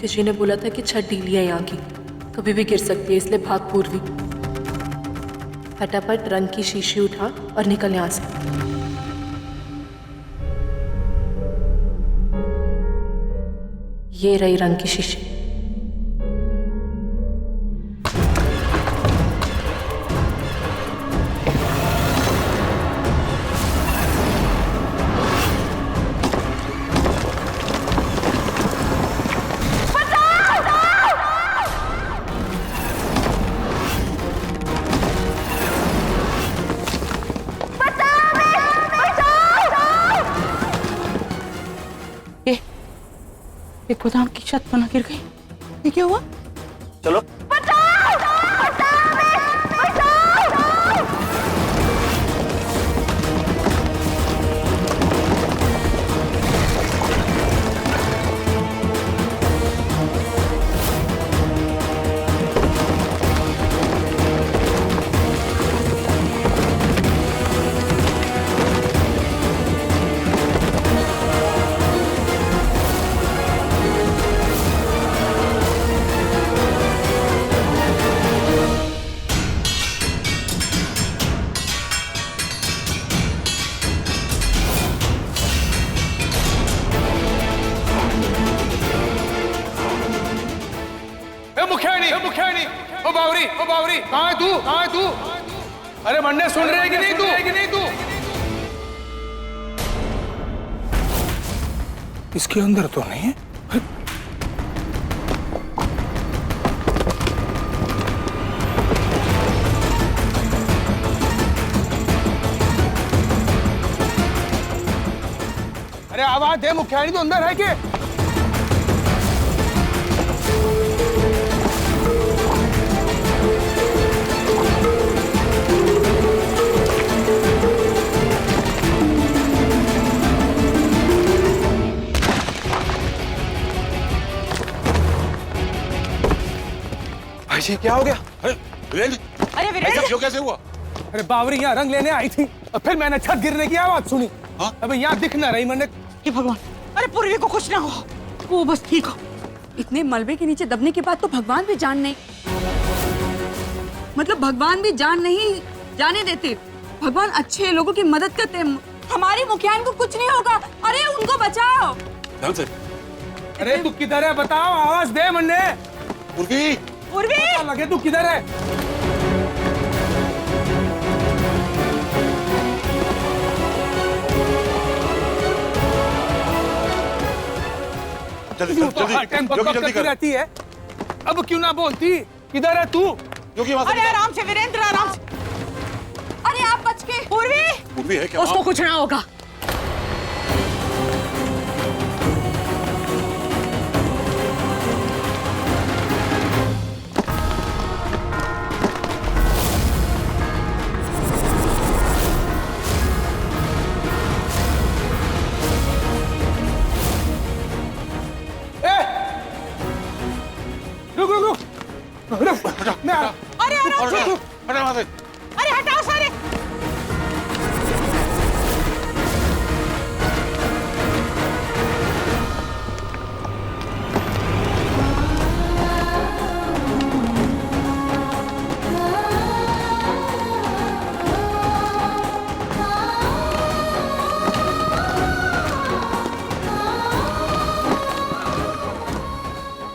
ज्योतिष जी ने बोला था कि छत ढीली है यहाँ की, कभी भी गिर सकती है, इसलिए भाग पूर्वी। फटाफट रंग की शीशी उठा और निकल यहाँ से। ये रही रंग की शीशी। ये गोदाम की छत पर ना गिर गई? ये क्या हुआ? चलो ओ बावरी, कहाँ है तू? अरे मन्ने सुन रहे है कि नहीं तू? इसके अंदर तो नहीं है। अरे आवाज दे, मुखियानी तो अंदर है क्या? जी क्या हो गया? अरे वीरेंद्र कैसे हुआ? अरे बावरी यहाँ रंग लेने आई थी और फिर मैंने छत गिरने की आवाज सुनी। अब यहाँ दिख ना रही मैंने। हे भगवान, अरे पूर्वी को कुछ ना हो, वो बस ठीक हो। इतने मलबे के नीचे दबने के बाद तो भगवान भी जान नहीं, मतलब भगवान भी जान नहीं जाने देते। भगवान अच्छे लोगों की मदद करते हैं। हमारी मुखियान को कुछ नहीं होगा। अरे उनको बचाओ। अरे तू किधर है बताओ, आवाज दे मन्ने। पूर्वी, पता लगे तू किधर है। जल्दी कर। रहती है, अब क्यों ना बोलती? किधर है तू? अरे आराम से वीरेंद्र, आराम से। अरे आप बच के। पूर्वी है क्या? उसको कुछ ना होगा। रुक, मैं आ रहा। अरे आराम से। हटा वहां से। अरे हटाओ सारे।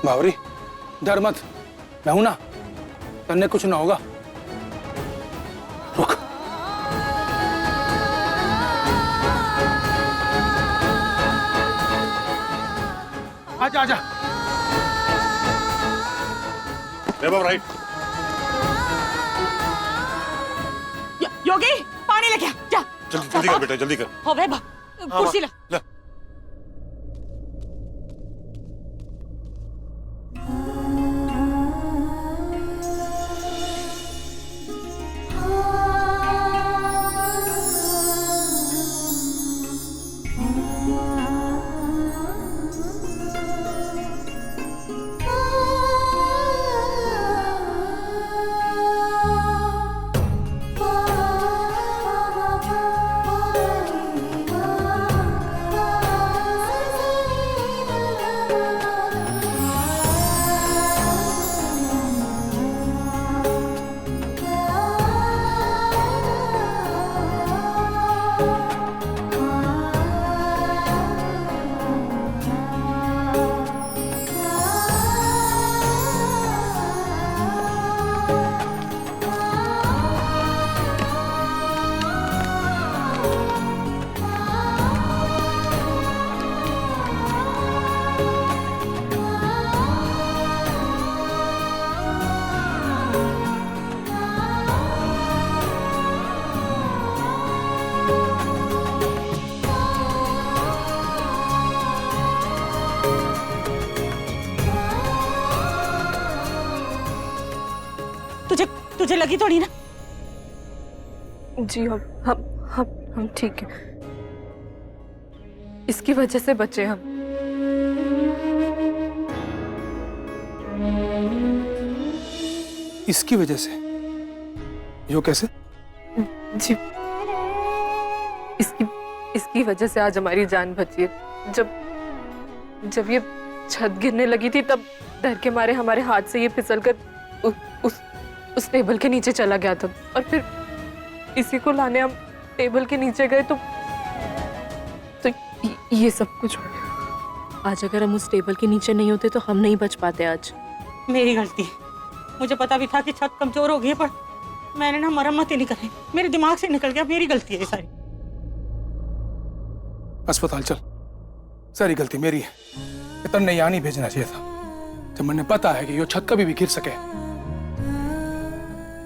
बावरी डर मत, मैं हूं ना, तन्ने कुछ ना होगा। रुक। आजा आजा। राइट। योगी पानी लेके आ, जा। जल्दी कर बेटा, जल्दी कर। हो वैभव, कुर्सी ला। तुझे लगी थोड़ी ना? जी हम ठीक है। इसकी वजह से बचे हम। इसकी वजह से? यो कैसे? जी इसकी वजह से आज हमारी जान बची है। जब ये छत गिरने लगी थी तब डर के मारे हमारे हाथ से ये फिसलकर उस टेबल के नीचे चला गया था, और फिर इसी को लाने हम टेबल के नीचे गए तो ये सब कुछ हो गया। आज अगर हम उस टेबल के नीचे नहीं होते तो हम नहीं बच पाते आज। मेरी गलती है। मुझे पता भी था कि छत कमजोर हो गई है, पर मैंने ना मरम्मत ही नहीं करी। मेरे दिमाग से निकल गया। मेरी गलती है ये सारी। अस्पताल चल, सारी गलती मेरी है। इतना यहाँ नहीं भेजना चाहिए था। जब मैंने पता है कि यो छत कभी भी गिर सके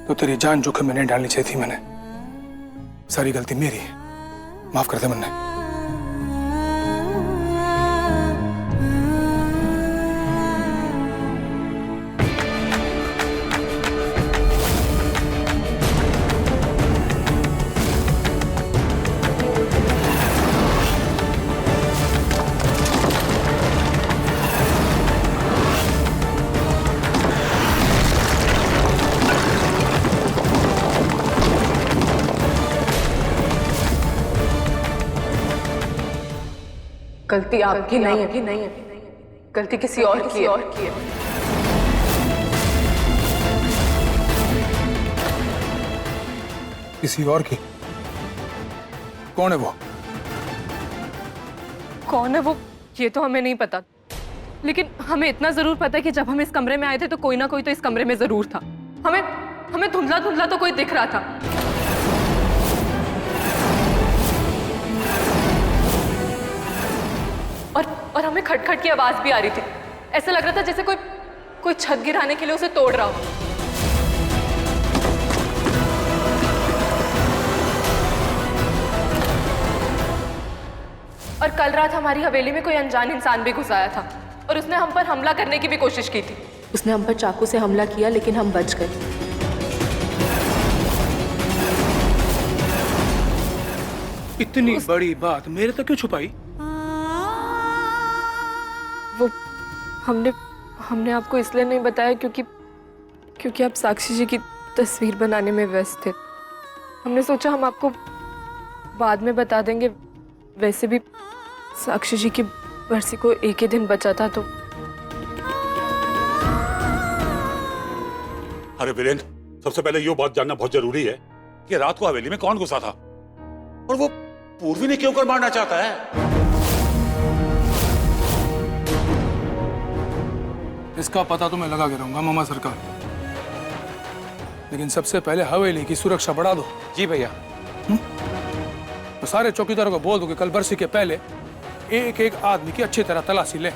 तो तेरी जान जोखिम में नहीं डालनी चाहिए थी। मैंने सारी गलती मेरी है, माफ कर दे मन्ने। गलती आपकी नहीं है, गलती किसी और की है। किसी और की? कौन है वो? कौन है वो ये तो हमें नहीं पता, लेकिन हमें इतना जरूर पता है कि जब हम इस कमरे में आए थे तो कोई ना कोई तो इस कमरे में जरूर था। हमें धुंधला धुंधला तो कोई दिख रहा था। और हमें खटखट की आवाज भी आ रही थी। ऐसा लग रहा था जैसे कोई छत गिराने के लिए उसे तोड़ रहा हो। और कल रात हमारी हवेली में कोई अनजान इंसान भी घुस आया था और उसने हम पर हमला करने की भी कोशिश की थी। उसने हम पर चाकू से हमला किया लेकिन हम बच गए। इतनी बड़ी बात मेरे तक क्यों छुपाई? वो हमने आपको इसलिए नहीं बताया क्योंकि आप साक्षी जी की तस्वीर बनाने में व्यस्त थे। हमने सोचा हम आपको बाद में बता देंगे। वैसे भी साक्षी जी की बरसी को एक ही दिन बचा था तो। अरे वीरेंद्र, सबसे पहले ये बात जानना बहुत जरूरी है कि रात को हवेली में कौन घुसा था और वो पूर्वी ने क्यों कर मारना चाहता है। इसका पता तो मैं लगा के रहूंगा मामा सरकार, लेकिन सबसे पहले हवेली की सुरक्षा बढ़ा दो। जी भैया। तो सारे चौकीदारों को बोल दो कि कल बरसी के पहले एक एक आदमी की अच्छी तरह तलाशी ले।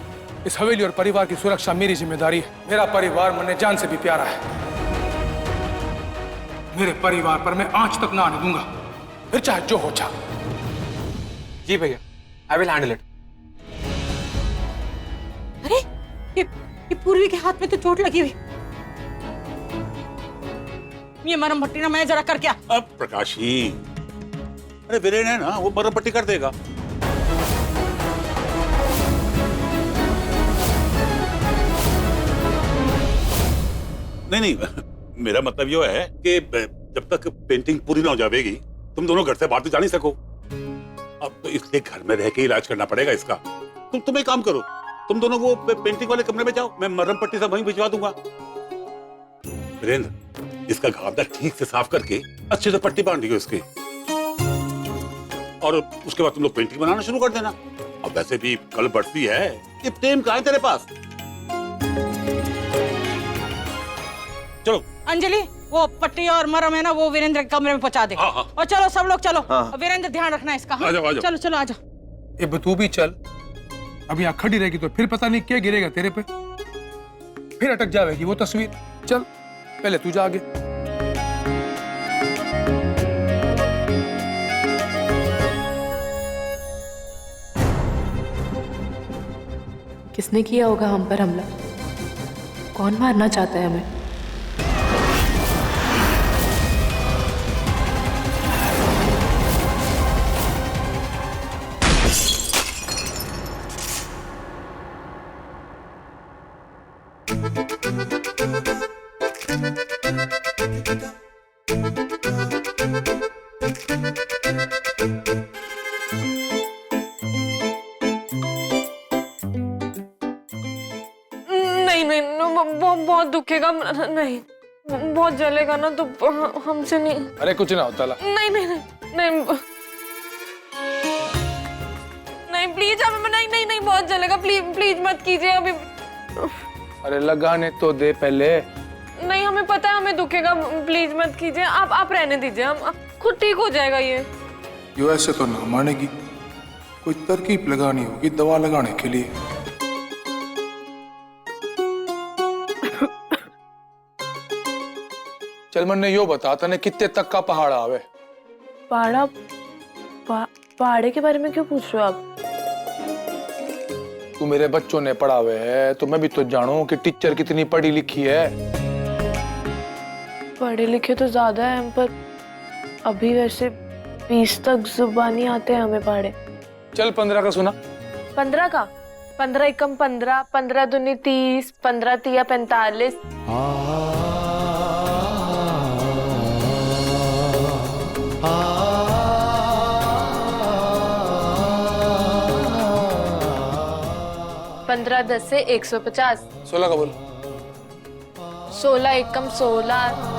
इस हवेली और परिवार की सुरक्षा मेरी जिम्मेदारी है। मेरा परिवार मुझे जान से भी प्यारा है। मेरे परिवार पर मैं आंच तक ना आने दूंगा, फिर चाहे जो हो चाहे। जी भैया, आई विल हैंडल इट। अरे ये पूर्वी के हाथ में तो चोट लगी हुई। ये मरम पट्टी ना मैं जरा कर क्या। अब प्रकाशी, अरे वीरेंद्र है ना, वो मरम पट्टी कर देगा। नहीं, मेरा मतलब ये है कि जब तक पेंटिंग पूरी ना हो जाएगी तुम दोनों घर से बाहर तो जा नहीं सको। अब तो इसलिए घर में रह के इलाज करना पड़ेगा इसका। तुम एक काम करो, तुम दोनों वो पेंटिंग वाले कमरे में जाओ, मैं मरहम पट्टी सब वहीं भिजवा दूंगा। वीरेंद्र, इसका घावदा ठीक से साफ करके अच्छे से पट्टी बांध दियो इसकी, और उसके बाद तुम लोग पेंटिंग बनाना शुरू कर देना। अब वैसे भी कल बरसी है, ये टेम कहाँ है तेरे पास? चलो अंजलि, वो पट्टी और मरहम है ना, वो वीरेंद्र के कमरे में पहुंचा दे। हाँ, हाँ। और चलो सब लोग चलो। हाँ। वीरेंद्र ध्यान रखना इसका। हाँ? आ जाओ, आ जाओ। चलो चलो आ जाओ। ये तू भी चल। अब यहाँ खड़ी रहेगी तो फिर पता नहीं क्या गिरेगा तेरे पे, फिर अटक जाएगी वो तस्वीर। चल पहले तू जा आगे। किसने किया होगा हम पर हमला? कौन मारना चाहता है हमें? नहीं नहीं बहुत दुखेगा, नहीं बहुत जलेगा ना, तो हमसे नहीं। अरे कुछ ना होता ला। नहीं नहीं नहीं नहीं नहीं प्लीज, अब नहीं नहीं नहीं बहुत जलेगा, प्लीज प्लीज मत कीजिए अभी। अरे लगाने तो दे पहले। नहीं हमें पता है हमें दुखेगा, प्लीज मत कीजिए, आप रहने दीजिए, हम खुद ठीक हो जाएगा ये। यो ऐसे तो ना मानेगी, कोई तरकीब लगानी होगी दवा लगाने के लिए। चल मन्ने यो बता तने कितने तक का पहाड़ आवे? पहाड़े के बारे में क्यों पूछ रहे हो आप? तू मेरे बच्चों ने पढ़ावे है तो मैं भी तो जानूं कि टीचर कितनी पढ़ी लिखी है। पढ़े लिखे तो ज्यादा है, पर अभी वैसे 20 तक जुबानी आते हैं हमें पहाड़े। चल 15 का सुना। 15 का? 15 एकम 15, 15 दूनी 30, 15 तिया 45। 15 10 से 150। 16 का बोल। 16 एकम 16।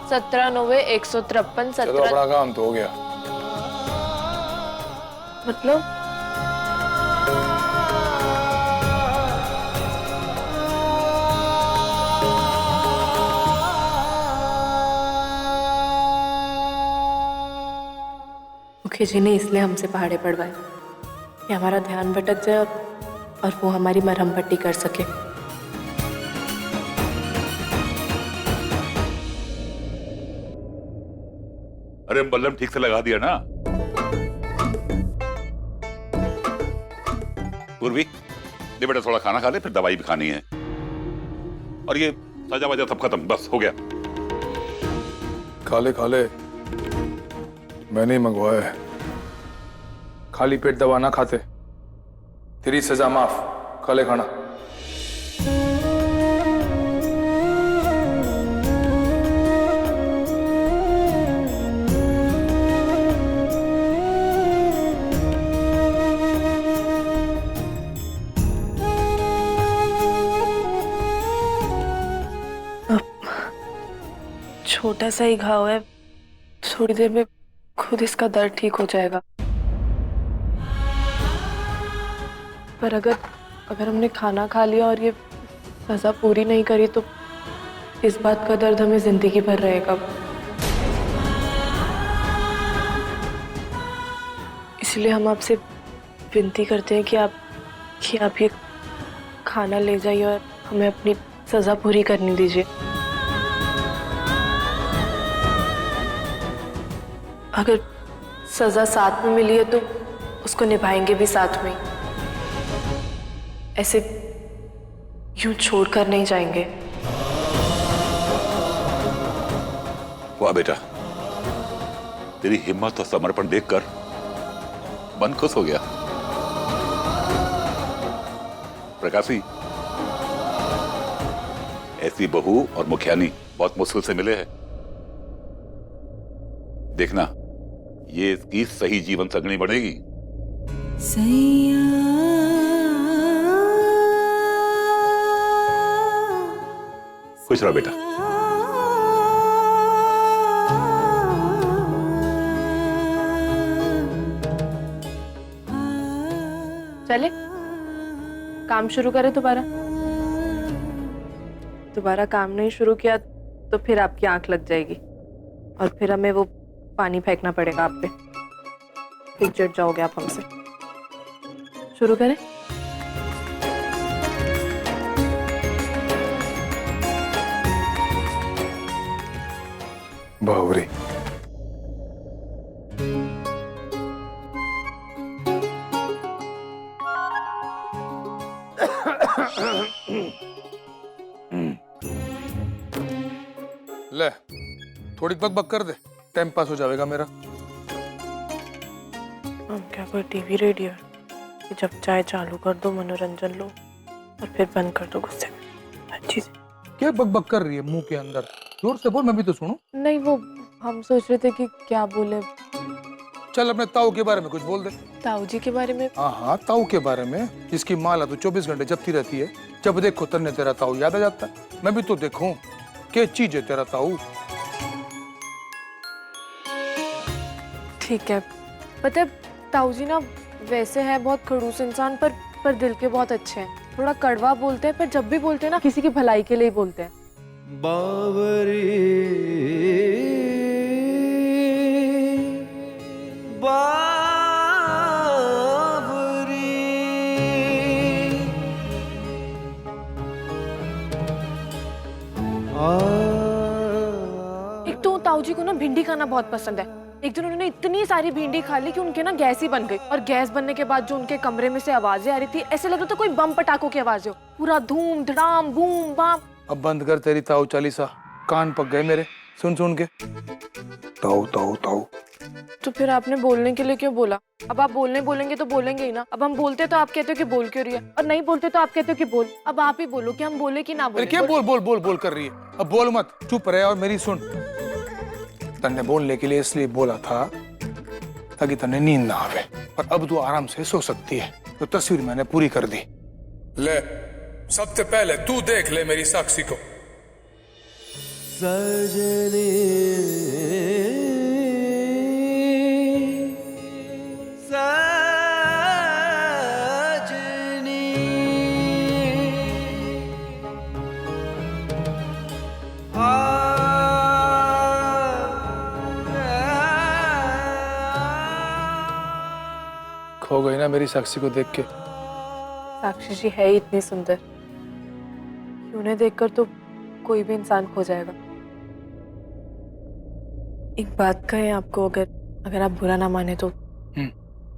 सत्रह 9 153। चलो अपना काम तो हो गया। मतलब मुखी जी ने इसलिए हमसे पहाड़े पढ़वाए कि हमारा ध्यान भटक जाए और वो हमारी मरहम पट्टी कर सके। अरे बल्लम ठीक से लगा दिया ना? पूर्वी ले बेटा, थोड़ा खाना खा ले, फिर दवाई भी खानी है। और ये सजा वजा सब खत्म, बस हो गया। खा ले मैंने ही मंगवाया है। खाली पेट दवा ना खाते, तेरी सजा माफ। खा ले खाना। छोटा सा ही घाव है, थोड़ी देर में खुद इसका दर्द ठीक हो जाएगा। पर अगर हमने खाना खा लिया और ये सजा पूरी नहीं करी तो इस बात का दर्द हमें जिंदगी भर रहेगा। इसलिए हम आपसे विनती करते हैं कि आप ये खाना ले जाइए और हमें अपनी सजा पूरी करने दीजिए। अगर सजा साथ में मिली है तो उसको निभाएंगे भी साथ में, ऐसे यूं छोड़कर नहीं जाएंगे। वाह बेटा, तेरी हिम्मत और समर्पण देखकर मन खुश हो गया। प्रकाशी, ऐसी बहू और मुखियानी बहुत मुश्किल से मिले हैं। देखना, ये इसकी सही जीवन संगनी बनेगी। खुश रहो बेटा। चले काम शुरू करें। दोबारा काम नहीं शुरू किया तो फिर आपकी आंख लग जाएगी और फिर हमें वो पानी फेंकना पड़ेगा आप पे, फिर चिढ़ जाओगे आप हमसे। शुरू करें। बावरी ले थोड़ी बक कर दे, टाइम पास हो जाएगा मेरा। हम क्या कोई टीवी रेडियो है कि जब चाहे चालू कर दो, मनोरंजन लो और फिर बंद कर दो गुस्से में हर चीज। क्या बक कर रही है मुंह के अंदर? जोर से बोल, मैं भी तो सुनूं। नहीं, वो हम सोच रहे थे कि क्या बोले। चल अपने ताऊ के बारे में कुछ बोल दे। ताऊ जी के बारे में? हाँ, ताऊ के बारे में, जिसकी माला तो 24 घंटे जपती रहती है। जब देखो तन्ने तेरा ताऊ याद आ जाता है। मैं भी तो देखूं क्या चीज है तेरा ताऊ। ठीक है, पता है ताऊ जी ना वैसे है बहुत खड़ूस इंसान, पर दिल के बहुत अच्छे हैं। थोड़ा कड़वा बोलते हैं, पर जब भी बोलते हैं ना किसी की भलाई के लिए ही बोलते हैं। एक तो ताऊ जी को ना भिंडी खाना बहुत पसंद है। एक दिन उन्होंने इतनी सारी भिंडी खा ली कि उनके ना गैस ही बन गई, और गैस बनने के बाद जो उनके कमरे में से आवाजें आ रही थी, ऐसे लग रहा था कोई बम पटाखों की आवाजें हो। पूरा धूम धड़ाम बूम बाम। अब बंद कर तेरी ताऊ चालीसा, कान पक गए मेरे सुन सुन के। ताऊ ताऊ ताऊ। तो फिर आपने बोलने के लिए क्यों बोला? अब आप बोलेंगे तो बोलेंगे ही ना। अब हम बोलते तो आप कहते हो कि बोल क्यों रही है, और नहीं बोलते तो आप कहते हो कि बोल। अब आप ही बोलो कि हम बोले कि ना बोले। क्या बोल बोल बोल बोल कर रही है? अब बोल मत, चुप रहे और मेरी सुन। तन्ने बोलने के लिए इसलिए बोला था ताकि तन्ने नींद ना आवे, और अब तू आराम से सो सकती है। तो तस्वीर मैंने पूरी कर दी। ले, सबसे पहले तू देख ले मेरी साक्षी को। सजने खो गई ना मेरी साक्षी को देख के? साक्षी जी है ही इतनी सुंदर, उन्हें देखकर तो कोई भी इंसान खो जाएगा। एक बात कहें आपको, अगर आप बुरा ना माने तो,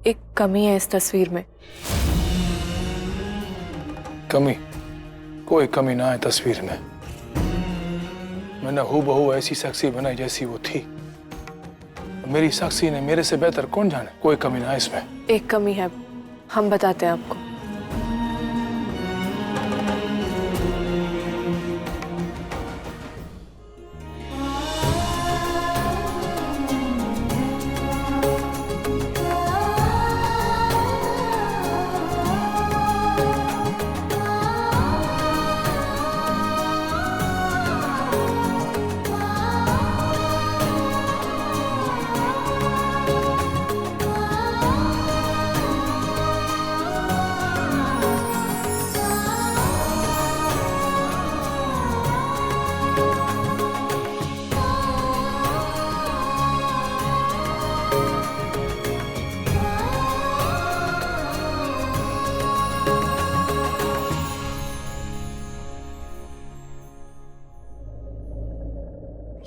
एक कमी है इस तस्वीर में। कमी? कोई कमी ना है तस्वीर में। मैंने हूबहू ऐसी साक्षी बनाई जैसी वो थी। मेरी साक्षी ने मेरे से बेहतर कौन जाने। कोई कमी ना है इसमें। एक कमी है, हम बताते हैं आपको।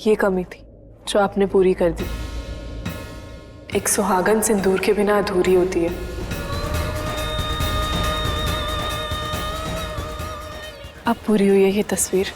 ये कमी थी जो आपने पूरी कर दी। एक सुहागन सिंदूर के बिना अधूरी होती है। अब पूरी हुई है ये तस्वीर।